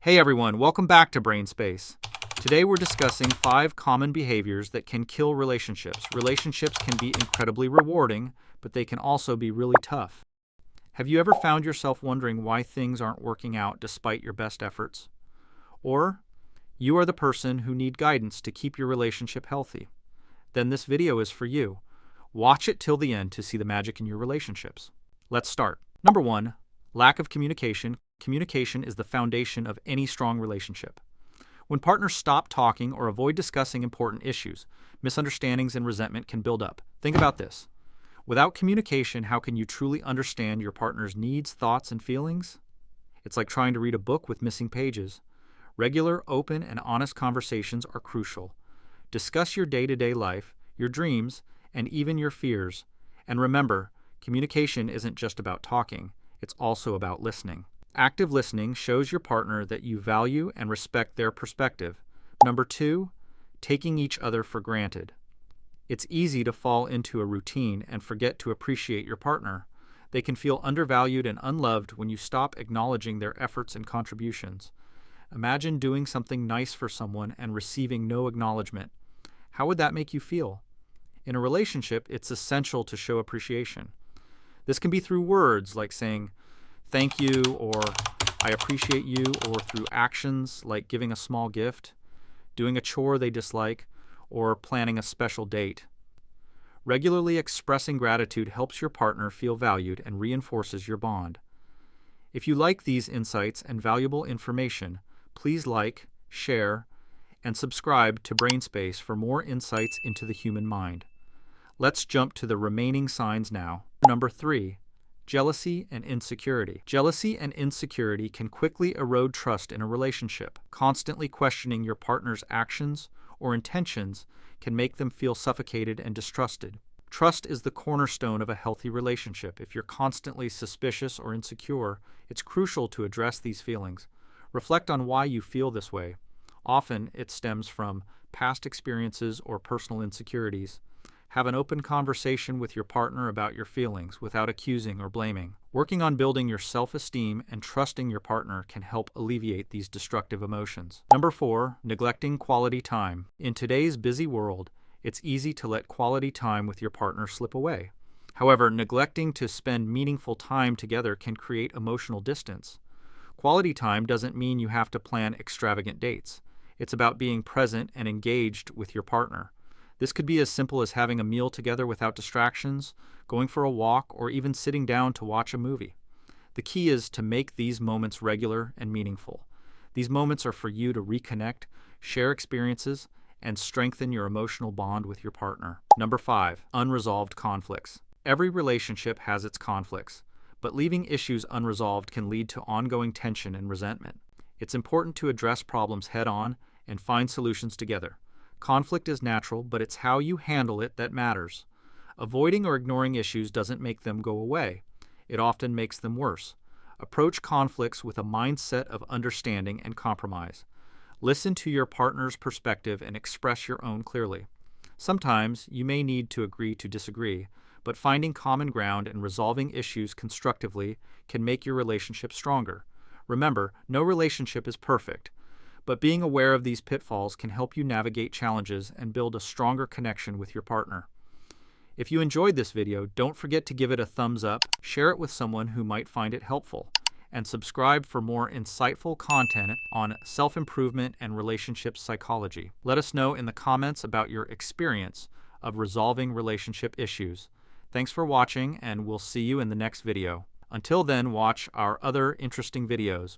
Hey everyone, welcome back to Brain Space. Today we're discussing 5 common behaviors that can kill relationships. Relationships can be incredibly rewarding, but they can also be really tough. Have you ever found yourself wondering why things aren't working out despite your best efforts? Or you are the person who need guidance to keep your relationship healthy? Then this video is for you. Watch it till the end to see the magic in your relationships. Let's start. Number 1, lack of communication. Communication is the foundation of any strong relationship. When partners stop talking or avoid discussing important issues, misunderstandings and resentment can build up. Think about this. Without communication, how can you truly understand your partner's needs, thoughts, and feelings? It's like trying to read a book with missing pages. Regular, open, and honest conversations are crucial. Discuss your day-to-day life, your dreams, and even your fears. And remember, communication isn't just about talking, it's also about listening. Active listening shows your partner that you value and respect their perspective. Number 2, taking each other for granted. It's easy to fall into a routine and forget to appreciate your partner. They can feel undervalued and unloved when you stop acknowledging their efforts and contributions. Imagine doing something nice for someone and receiving no acknowledgement. How would that make you feel? In a relationship, it's essential to show appreciation. This can be through words like saying, "Thank you," or "I appreciate you," or through actions like giving a small gift, doing a chore they dislike, or planning a special date. Regularly expressing gratitude helps your partner feel valued and reinforces your bond. If you like these insights and valuable information, please like, share, and subscribe to BrainSpace for more insights into the human mind. Let's jump to the remaining signs now. Number 3. Jealousy and insecurity. Jealousy and insecurity can quickly erode trust in a relationship. Constantly questioning your partner's actions or intentions can make them feel suffocated and distrusted. Trust is the cornerstone of a healthy relationship. If you're constantly suspicious or insecure, it's crucial to address these feelings. Reflect on why you feel this way. Often, it stems from past experiences or personal insecurities. Have an open conversation with your partner about your feelings without accusing or blaming. Working on building your self-esteem and trusting your partner can help alleviate these destructive emotions. Number 4, neglecting quality time. In today's busy world, it's easy to let quality time with your partner slip away. However, neglecting to spend meaningful time together can create emotional distance. Quality time doesn't mean you have to plan extravagant dates. It's about being present and engaged with your partner. This could be as simple as having a meal together without distractions, going for a walk, or even sitting down to watch a movie. The key is to make these moments regular and meaningful. These moments are for you to reconnect, share experiences, and strengthen your emotional bond with your partner. Number 5, unresolved conflicts. Every relationship has its conflicts, but leaving issues unresolved can lead to ongoing tension and resentment. It's important to address problems head-on and find solutions together. Conflict is natural, but it's how you handle it that matters. Avoiding or ignoring issues doesn't make them go away. It often makes them worse. Approach conflicts with a mindset of understanding and compromise. Listen to your partner's perspective and express your own clearly. Sometimes you may need to agree to disagree, but finding common ground and resolving issues constructively can make your relationship stronger. Remember, no relationship is perfect, but being aware of these pitfalls can help you navigate challenges and build a stronger connection with your partner. If you enjoyed this video, don't forget to give it a thumbs up, share it with someone who might find it helpful, and subscribe for more insightful content on self-improvement and relationship psychology. Let us know in the comments about your experience of resolving relationship issues. Thanks for watching, and we'll see you in the next video. Until then, watch our other interesting videos.